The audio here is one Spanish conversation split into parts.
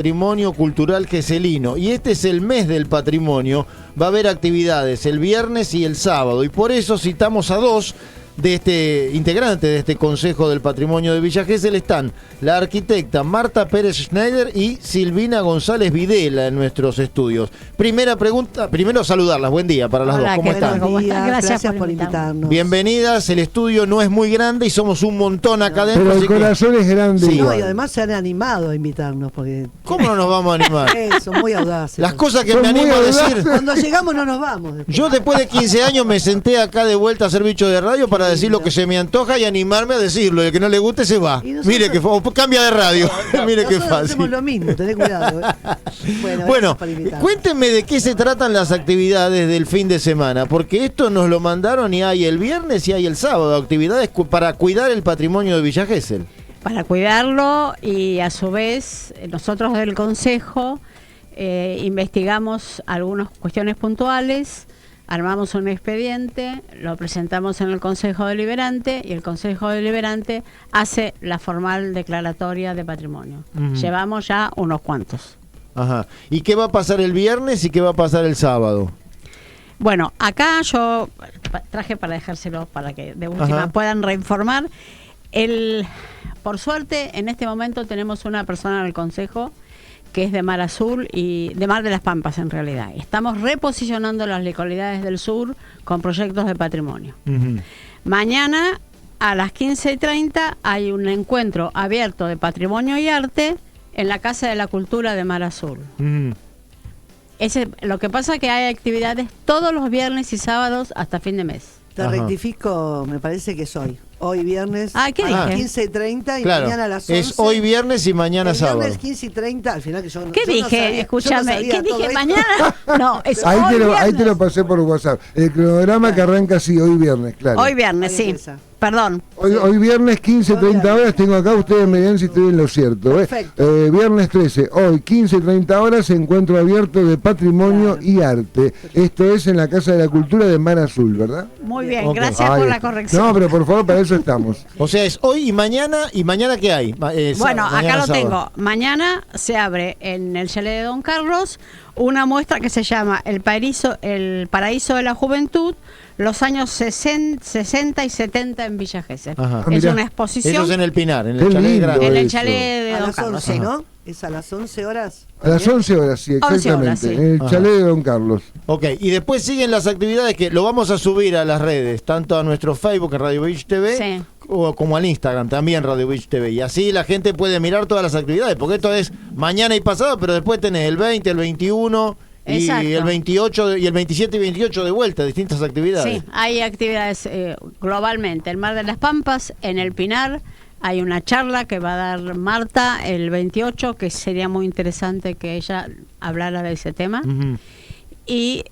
Patrimonio Cultural Gesellino, y este es el mes del patrimonio. Va a haber actividades el viernes y el sábado, y por eso citamos a dos de este integrante de este Consejo del Patrimonio de Villa Gesell. Están la arquitecta Marta Pérez Schneider y Silvina González Videla en nuestros estudios. Primera pregunta, primero saludarlas, buen día para las dos, ¿cómo están? Gracias por invitarnos. Bienvenidas, el estudio no es muy grande y somos un montón acá adentro. Pero el corazón es grande. Sí, no, y además se han animado a invitarnos. Porque ¿cómo no nos vamos a animar? Eso, muy audaces. Las cosas que Son me animo a decir. Cuando llegamos no nos vamos. Después. Yo después de 15 años me senté acá de vuelta a hacer bicho de radio para decir lo que se me antoja y animarme a decirlo. El que no le guste se va. Mire que cambia de radio. Mire qué fácil. Hacemos lo mismo, tené cuidado. Bueno, cuéntenme de qué se tratan las actividades del fin de semana, porque esto nos lo mandaron y hay el viernes y hay el sábado, actividades para cuidar el patrimonio de Villa Gesell. Para cuidarlo, y a su vez nosotros del Consejo investigamos algunas cuestiones puntuales, armamos un expediente, lo presentamos en el Consejo Deliberante y el Consejo Deliberante hace la formal declaratoria de patrimonio. Llevamos ya unos cuantos. Ajá. ¿Y qué va a pasar el viernes y qué va a pasar el sábado? Bueno, acá yo traje para dejárselo para que de última puedan reinformar. Por suerte, en este momento tenemos una persona en el Consejo que es de Mar Azul y de Mar de las Pampas en realidad. Estamos reposicionando las localidades del sur con proyectos de patrimonio. Mañana a las 15:30 hay un encuentro abierto de patrimonio y arte en la Casa de la Cultura de Mar Azul. Lo que pasa es que hay actividades todos los viernes y sábados hasta fin de mes. Te rectifico, me parece que es hoy. Hoy viernes ¿qué dije? a las 15:30 y claro, mañana a las 11. Es hoy viernes y mañana sábado. Viernes 15:30, al final que yo ¿Qué dije? No sabía, escúchame, ¿qué dije? ¿Mañana? No, es ahí te lo pasé por WhatsApp. El cronograma que arranca así, hoy viernes, claro. Hoy viernes, sí. Perdón. Hoy viernes 15:30 horas, tengo acá, ustedes me dirán si estoy en lo cierto. Perfecto. Viernes 13, hoy 15:30 horas, encuentro abierto de patrimonio y arte. Esto es en la Casa de la Cultura de Mar Azul, ¿verdad? Muy bien, gracias por la corrección. No, pero por favor, para eso estamos. O sea, es hoy y mañana ¿qué hay? Bueno, acá lo sábado. tengo. Mañana se abre en el chalet de Don Carlos una muestra que se llama El Paraíso de la Juventud, los años 60 y 70 en Villa Gesell. Es una exposición. Eso es en el Pinar, en Qué el chalet lindo grande. En el eso. chalet de A Don las Carlos. 11, ¿no? Es a las 11 horas. A las 11 horas, sí, 11 exactamente. horas, sí. En el chalet de Don Carlos. Ok, y después siguen las actividades que lo vamos a subir a las redes, tanto a nuestro Facebook en Radio Beach TV, Sí. como al Instagram también Radio Beach TV. Y así la gente puede mirar todas las actividades, porque esto es mañana y pasado, pero después tenés el 20, el 21 y Exacto. el 28 y el 27 y 28 de vuelta, distintas actividades. Sí, hay actividades globalmente. En Mar de las Pampas, en el Pinar, hay una charla que va a dar Marta el 28, que sería muy interesante que ella hablara de ese tema. Y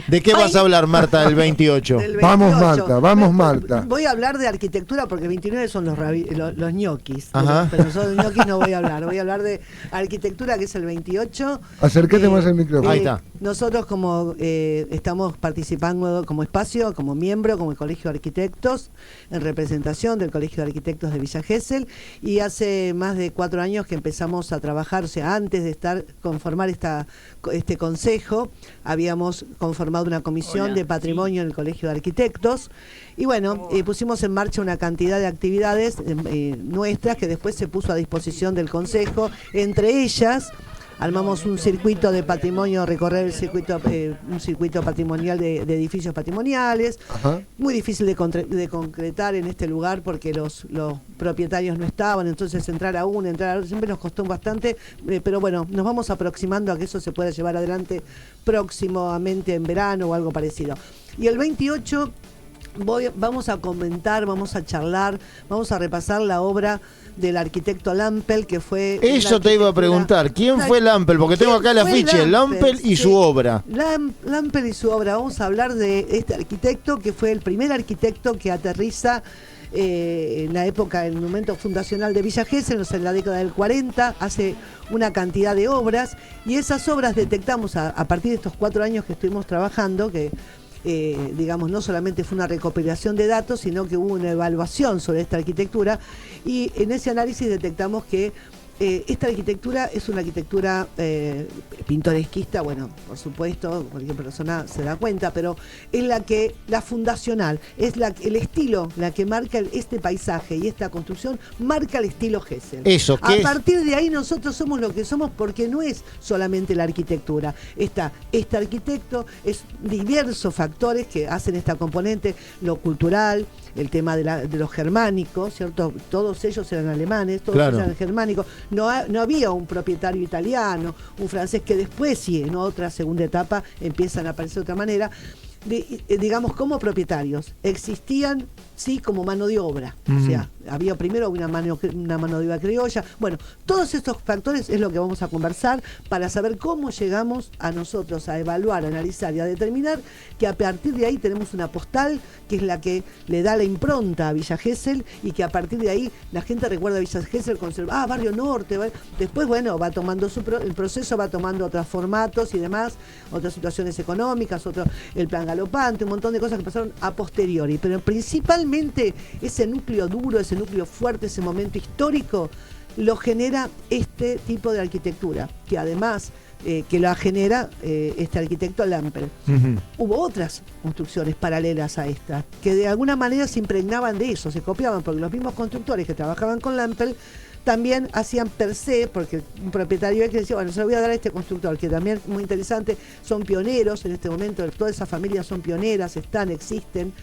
¿de qué vas a hablar, Marta, el 28? Del 28. Vamos Marta. Voy a hablar de arquitectura porque 29 son los ñoquis. Ajá. Pero yo de ñoquis no voy a hablar. Voy a hablar de arquitectura, que es el 28. Acércate más al micrófono. Ahí está. Nosotros como estamos participando como espacio, como miembro, como el Colegio de Arquitectos, en representación del Colegio de Arquitectos de Villa Gesell, y hace más de 4 años que empezamos a trabajar, o sea, antes de conformar este consejo, habíamos conformado una comisión de patrimonio en el Colegio de Arquitectos, y bueno, pusimos en marcha una cantidad de actividades nuestras que después se puso a disposición del consejo, entre ellas armamos un circuito de patrimonio, recorrer un circuito patrimonial de edificios patrimoniales. Muy difícil de concretar en este lugar porque los propietarios no estaban, entonces entrar a uno, siempre nos costó bastante, pero bueno, nos vamos aproximando a que eso se pueda llevar adelante próximamente en verano o algo parecido. Y el 28 vamos a comentar, vamos a charlar, vamos a repasar la obra del arquitecto Lampel, que fue... Eso te iba a preguntar, ¿quién fue Lampel? Porque tengo acá el afiche, Lampel y su obra. Lampel y su obra, vamos a hablar de este arquitecto, que fue el primer arquitecto que aterriza en la época, en el momento fundacional de Villa Gesell, en la década del 40, hace una cantidad de obras, y esas obras detectamos a partir de estos 4 años que estuvimos trabajando, que digamos, no solamente fue una recopilación de datos, sino que hubo una evaluación sobre esta arquitectura, y en ese análisis detectamos que esta arquitectura es una arquitectura pintoresquista, bueno, por supuesto, cualquier persona se da cuenta, pero es la fundacional, es el estilo, la que marca este paisaje y esta construcción, marca el estilo Gesell. Eso, a partir de ahí nosotros somos lo que somos, porque no es solamente la arquitectura. Está este arquitecto, es diversos factores que hacen esta componente, lo cultural, el tema de los germánicos, ¿cierto? Todos ellos eran alemanes, todos ellos eran germánicos. No había un propietario italiano, un francés, que después sí, en otra segunda etapa empiezan a aparecer de otra manera. Digamos, como propietarios, existían, sí, como mano de obra. O sea, había primero una mano de obra criolla. Bueno, todos estos factores es lo que vamos a conversar para saber cómo llegamos a nosotros a evaluar, a analizar y a determinar que a partir de ahí tenemos una postal que es la que le da la impronta a Villa Gesell, y que a partir de ahí la gente recuerda a Villa Gesell con Barrio Norte. Después, bueno, va tomando el proceso va tomando otros formatos y demás, otras situaciones económicas, el plan galopante, un montón de cosas que pasaron a posteriori, pero principalmente ese núcleo duro, ese núcleo fuerte, ese momento histórico lo genera este tipo de arquitectura, que además que la genera este arquitecto Lampel. Hubo otras construcciones paralelas a esta, que de alguna manera se impregnaban de eso, se copiaban, porque los mismos constructores que trabajaban con Lampel también hacían per se, porque un propietario que decía, bueno, se lo voy a dar a este constructor, que también es muy interesante, son pioneros en este momento, todas esas familias son pioneras, existen.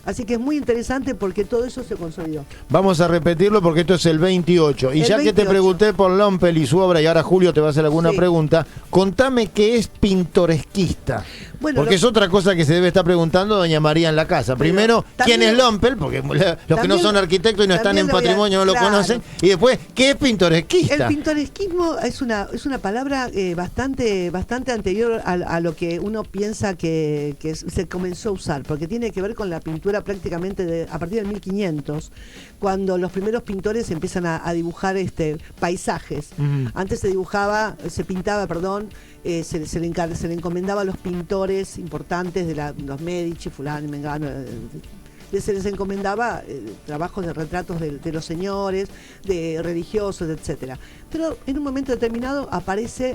Así que es muy interesante porque todo eso se consolidó. Vamos a repetirlo porque esto es el 28. Y ya 28. Que te pregunté por Lampel y su obra, y ahora Julio te va a hacer alguna pregunta, contame qué es pintoresquista. Bueno, porque es otra cosa que se debe estar preguntando doña María en la casa. Primero, ¿quién es Lampel? Porque los que no son arquitectos y no están en patrimonio no lo conocen. Y después, ¿qué es pintoresquista? El pintoresquismo es una palabra bastante anterior a lo que uno piensa que se comenzó a usar, porque tiene que ver con la pintura prácticamente a partir del 1500, cuando los primeros pintores empiezan a dibujar paisajes. Antes se pintaba, se le encomendaba a los pintores importantes de los Medici, fulano y mengano, se les encomendaba trabajos de retratos de los señores, de religiosos, etcétera. Pero en un momento determinado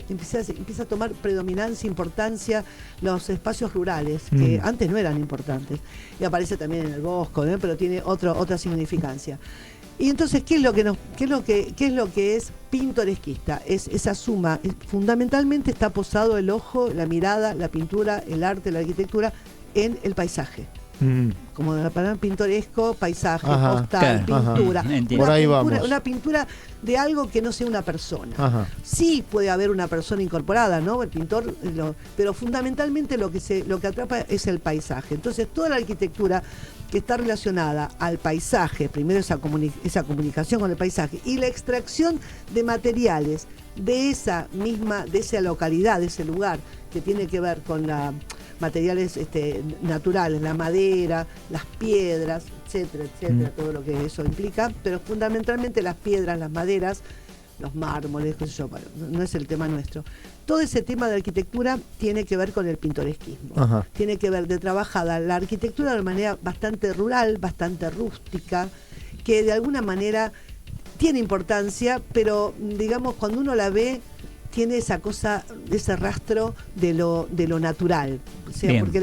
empieza a tomar predominancia, importancia los espacios rurales, que antes no eran importantes. Y aparece también en el Bosco, pero tiene otra significancia. Y entonces, ¿qué es lo que es pintoresquista? Es esa suma, fundamentalmente está posado el ojo, la mirada, la pintura, el arte, la arquitectura en el paisaje. Como la palabra pintoresco, paisaje, postal, pintura. Por ahí vamos. Una pintura de algo que no sea una persona. Sí puede haber una persona incorporada, ¿no? El pintor, pero fundamentalmente lo que atrapa es el paisaje. Entonces, toda la arquitectura que está relacionada al paisaje, primero esa comunicación con el paisaje y la extracción de materiales de esa localidad, de ese lugar, que tiene que ver con materiales naturales, la madera, las piedras, etcétera, todo lo que eso implica, pero fundamentalmente las piedras, las maderas, los mármoles, qué sé yo, no es el tema nuestro. Todo ese tema de arquitectura tiene que ver con el pintoresquismo. Tiene que ver de trabajada la arquitectura de manera bastante rural, bastante rústica, que de alguna manera tiene importancia, pero digamos cuando uno la ve tiene esa cosa, ese rastro de lo natural, o sea, porque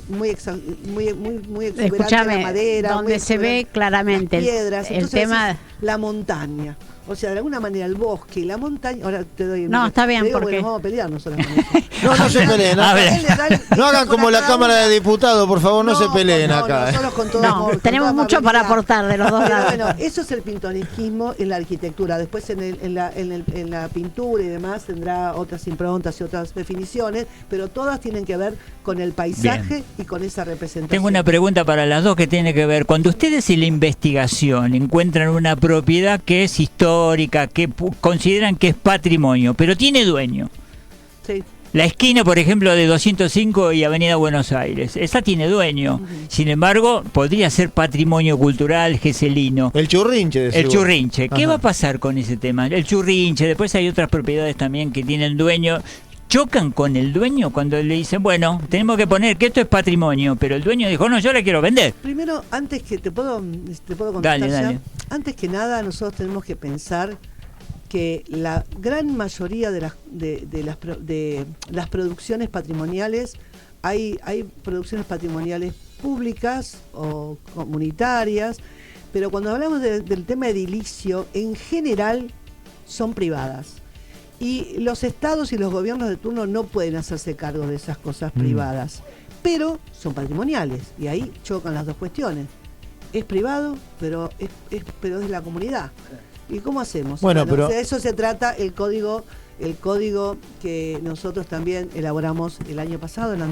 muy exuberante la madera, donde se ve claramente las piedras, el tema, la montaña. O sea, de alguna manera el bosque y la montaña. Ahora te doy. No, está bien, porque nos vamos a pelear nosotros. No se peleen. No hagan como la Cámara de Diputados, por favor, no se peleen acá. Tenemos mucho para aportar de los dos lados. Bueno, eso es el pintoresquismo en la arquitectura. Después en la pintura y demás tendrá otras improntas y otras definiciones, pero todas tienen que ver con el paisaje y con esa representación. Tengo una pregunta para las dos que tiene que ver. Cuando ustedes en la investigación encuentran una propiedad que es histórica, que consideran que es patrimonio, pero tiene dueño. Sí. La esquina, por ejemplo, de 205 y Avenida Buenos Aires, esa tiene dueño. Sin embargo, podría ser patrimonio cultural gesellino. El Churrinche. El Churrinche. ¿Qué va a pasar con ese tema? El Churrinche, después hay otras propiedades también que tienen dueño. ¿Chocan con el dueño cuando le dicen, bueno, tenemos que poner que esto es patrimonio, pero el dueño dijo, no, yo la quiero vender? Primero, antes que te puedo contestar dale. Antes que nada, nosotros tenemos que pensar que la gran mayoría de las producciones patrimoniales, hay producciones patrimoniales públicas o comunitarias, pero cuando hablamos del tema edilicio, en general son privadas. Y los estados y los gobiernos de turno no pueden hacerse cargo de esas cosas privadas, pero son patrimoniales, y ahí chocan las dos cuestiones. Es privado, pero es de la comunidad. ¿Y cómo hacemos? Bueno, pero de eso se trata el código que nosotros también elaboramos el año pasado. El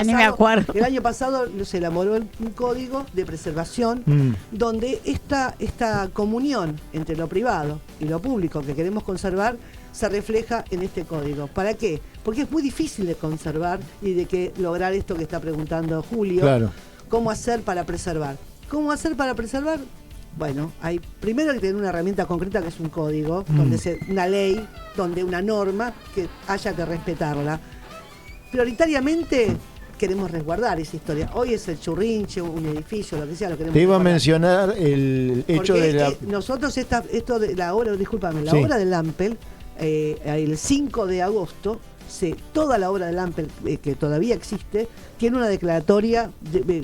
ni me acuerdo. El año pasado se elaboró un código de preservación donde esta comunión entre lo privado y lo público que queremos conservar se refleja en este código. ¿Para qué? Porque es muy difícil de conservar y de lograr esto que está preguntando Julio. Claro. ¿Cómo hacer para preservar? ¿Cómo hacer para preservar? Bueno, hay primero que tener una herramienta concreta que es un código, una ley, donde una norma que haya que respetarla. Prioritariamente queremos resguardar esa historia. Hoy es el Churrinche, un edificio, lo que sea, lo queremos te iba a resguardar. mencionar el hecho porque de la... nosotros esto de la obra, discúlpame, la obra del Ampel, el 5 de agosto, toda la obra del Ampel, que todavía existe, tiene una declaratoria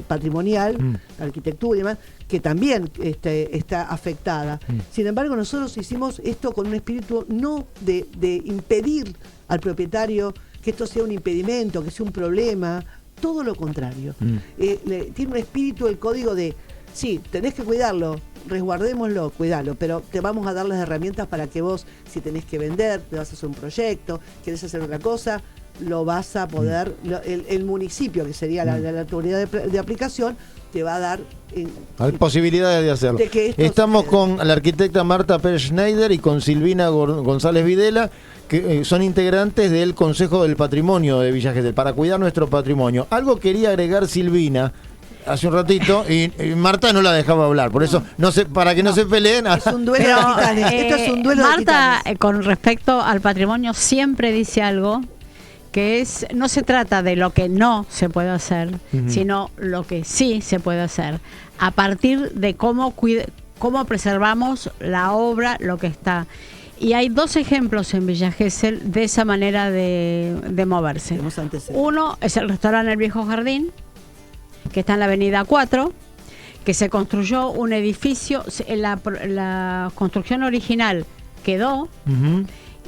patrimonial, arquitectura y demás, que también está afectada. Sin embargo, nosotros hicimos esto con un espíritu no de impedir al propietario que esto sea un impedimento, que sea un problema, todo lo contrario. Tiene un espíritu el código de, sí, tenés que cuidarlo, resguardémoslo, cuidalo, pero te vamos a dar las herramientas para que vos, si tenés que vender, te vas a hacer un proyecto, querés hacer otra cosa, lo vas a poder, el municipio, que sería la autoridad de aplicación, te va a dar hay posibilidades de hacerlo. Estamos con la arquitecta Marta Pérez Schneider y con Silvina González Videla, que son integrantes del Consejo del Patrimonio de Villa Gesell, para cuidar nuestro patrimonio. Algo quería agregar Silvina hace un ratito y Marta no la dejaba hablar, por eso no sé, para que no se peleen. Es un duelo de titanes. Esto es un duelo Marta, de titanes. Con respecto al patrimonio, siempre dice algo que es, no se trata de lo que no se puede hacer, sino lo que sí se puede hacer, a partir de cómo preservamos la obra, lo que está. Y hay dos ejemplos en Villa Gesell de esa manera de moverse. Uno es el restaurante El Viejo Jardín, que está en la avenida 4, que se construyó un edificio, la construcción original quedó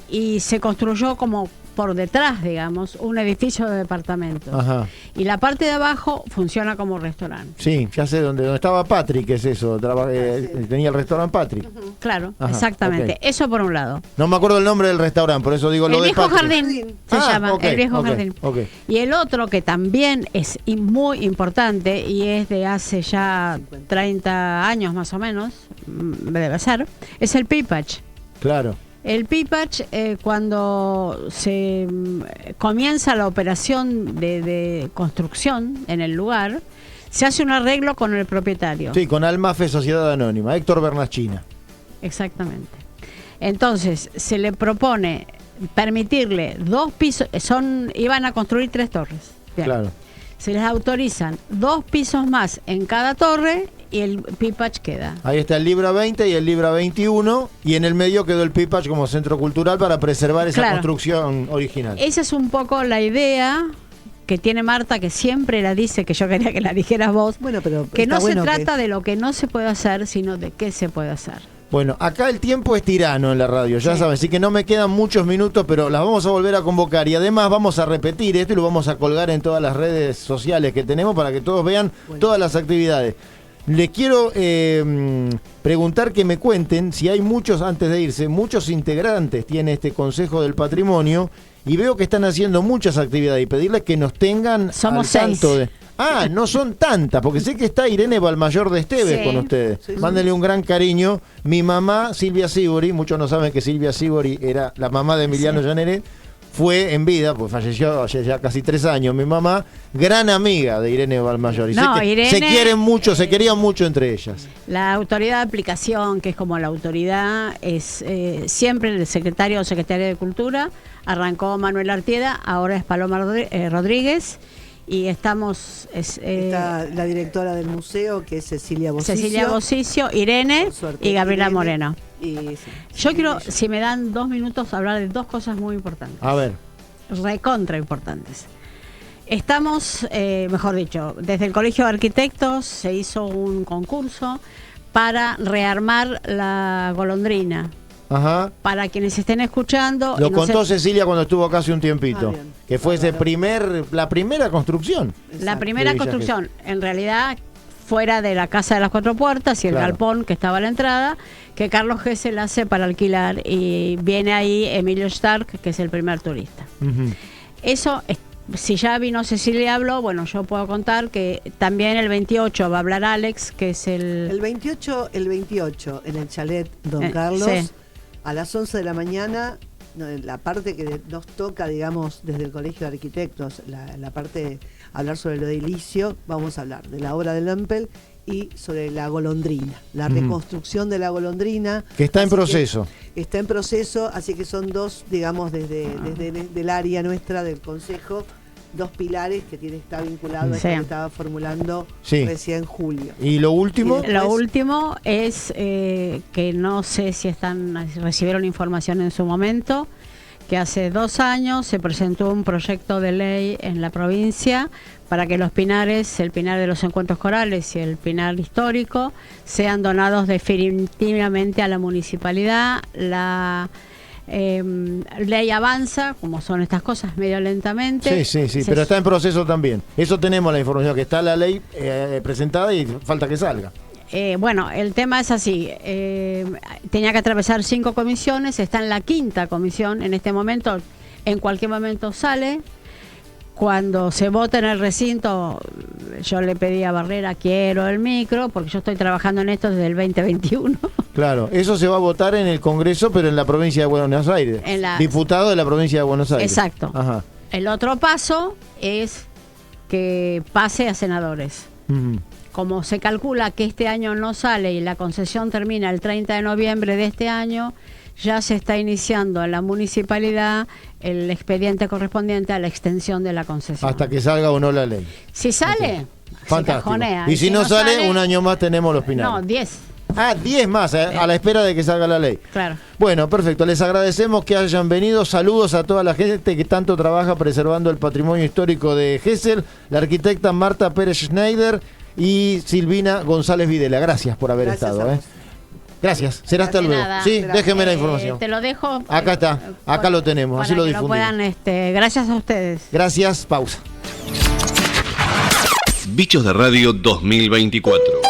y se construyó como por detrás, digamos, un edificio de departamentos. Ajá. Y la parte de abajo funciona como restaurante. Sí, ya sé donde estaba Patrick, es eso, tenía el restaurante Patrick. Claro, Ajá, exactamente. okay. Eso por un lado. No me acuerdo el nombre del restaurante, por eso digo lo de Patrick. El Viejo Jardín se llama, okay, El Viejo okay, Jardín. okay. Y el otro que también es muy importante y es de hace ya 30 años más o menos, debe ser, es el Pipach. Claro. El Pipach, cuando se comienza la operación de construcción en el lugar, se hace un arreglo con el propietario. Sí, con Almafe Sociedad Anónima, Héctor Bernachina. Exactamente. Entonces, se le propone permitirle 2 pisos, iban a construir 3 torres. Bien. Claro. Se les autorizan 2 pisos más en cada torre y el Pipach queda. Ahí está el Libra 20 y el Libra 21 y en el medio quedó el Pipach como centro cultural para preservar esa construcción original. Esa es un poco la idea que tiene Marta, que siempre la dice, que yo quería que la dijeras vos, bueno, pero que no se trata de lo que no se puede hacer, sino de qué se puede hacer. Bueno, acá el tiempo es tirano en la radio, ya saben, así que no me quedan muchos minutos, pero las vamos a volver a convocar y además vamos a repetir esto y lo vamos a colgar en todas las redes sociales que tenemos para que todos vean todas las actividades. Les quiero preguntar que me cuenten si hay muchos, antes de irse, muchos integrantes tiene este Consejo del Patrimonio y veo que están haciendo muchas actividades y pedirles que nos tengan Somos al tanto 6. de... Ah, no son tantas, porque sé que está Irene Balmayor de Esteves con ustedes. Sí. Mándenle un gran cariño. Mi mamá, Silvia Sibori, muchos no saben que Silvia Sibori era la mamá de Emiliano Llaneret, fue en vida, pues falleció hace ya casi 3 años, mi mamá, gran amiga de Irene Balmayor. Y sé que Irene, se quieren mucho, se querían mucho entre ellas. La autoridad de aplicación, que es como la autoridad, es siempre el secretario o secretaria de Cultura. Arrancó Manuel Artieda, ahora es Paloma Rodríguez. y estamos... Está la directora del museo, que es Cecilia Bosicio, Irene y Gabriela Irene, Moreno. Sí, Yo quiero, si me dan 2 minutos, hablar de 2 cosas muy importantes. A ver. Recontra importantes. Estamos, mejor dicho, desde el Colegio de Arquitectos se hizo un concurso para rearmar la golondrina. Ajá. Para quienes estén escuchando... Lo contó Cecilia cuando estuvo acá hace un tiempito. Bien. Que fue la primera construcción. La primera de Villa construcción, en realidad, fuera de la Casa de las Cuatro Puertas y el Claro. galpón que estaba a la entrada, que Carlos Gesell hace para alquilar, y viene ahí Emilio Stark, que es el primer turista. Ujú. Eso, si ya vino Cecilia y habló, bueno, yo puedo contar que también el 28 va a hablar Alex, que es El 28 en el chalet Don Carlos, sí. a las 11 de la mañana, la parte que nos toca, digamos, desde el Colegio de Arquitectos, la parte, hablar sobre lo de edilicio, vamos a hablar de la obra de Lempel y sobre la golondrina, la reconstrucción de la golondrina. Que está en Así proceso. Está en proceso, así que son 2, digamos, desde el área nuestra del Consejo, 2 pilares que está vinculado a esto Sí. que estaba formulando Sí. recién Julio. Y lo último, Y Lo último es que no sé si recibieron información en su momento, que hace 2 años se presentó un proyecto de ley en la provincia para que los pinares, el pinar de los encuentros corales y el pinar histórico, sean donados definitivamente a la municipalidad. La ley avanza, como son estas cosas, medio lentamente. sí, pero está en proceso también. Eso tenemos la información, que está la ley presentada y falta que salga. Bueno, el tema es así. Tenía que atravesar 5 comisiones, está en la 5ª comisión en este momento. En cualquier momento sale. Cuando se vota en el recinto, yo le pedí a Barrera, quiero el micro, porque yo estoy trabajando en esto desde el 2021. Claro, eso se va a votar en el Congreso, pero en la provincia de Buenos Aires. Diputado de la provincia de Buenos Aires. Exacto. Ajá. El otro paso es que pase a senadores. Ujú. Como se calcula que este año no sale y la concesión termina el 30 de noviembre de este año, ya se está iniciando en la municipalidad el expediente correspondiente a la extensión de la concesión. Hasta que salga o no la ley. Si sale, se Fantástico. cajonea. Y si no sale, un año más tenemos los pinares. No, 10. 10 más, a la espera de que salga la ley. Claro. Bueno, perfecto. Les agradecemos que hayan venido. Saludos a toda la gente que tanto trabaja preservando el patrimonio histórico de Gesell, la arquitecta Marta Pérez Schneider y Silvina González Videla. Gracias por haber estado. Gracias. Será hasta luego. Nada. Sí, déjeme la información. Te lo dejo. Acá está. Acá lo tenemos. Así para lo que difundimos. puedan, gracias a ustedes. Gracias. Pausa. Bichos de Radio 2024.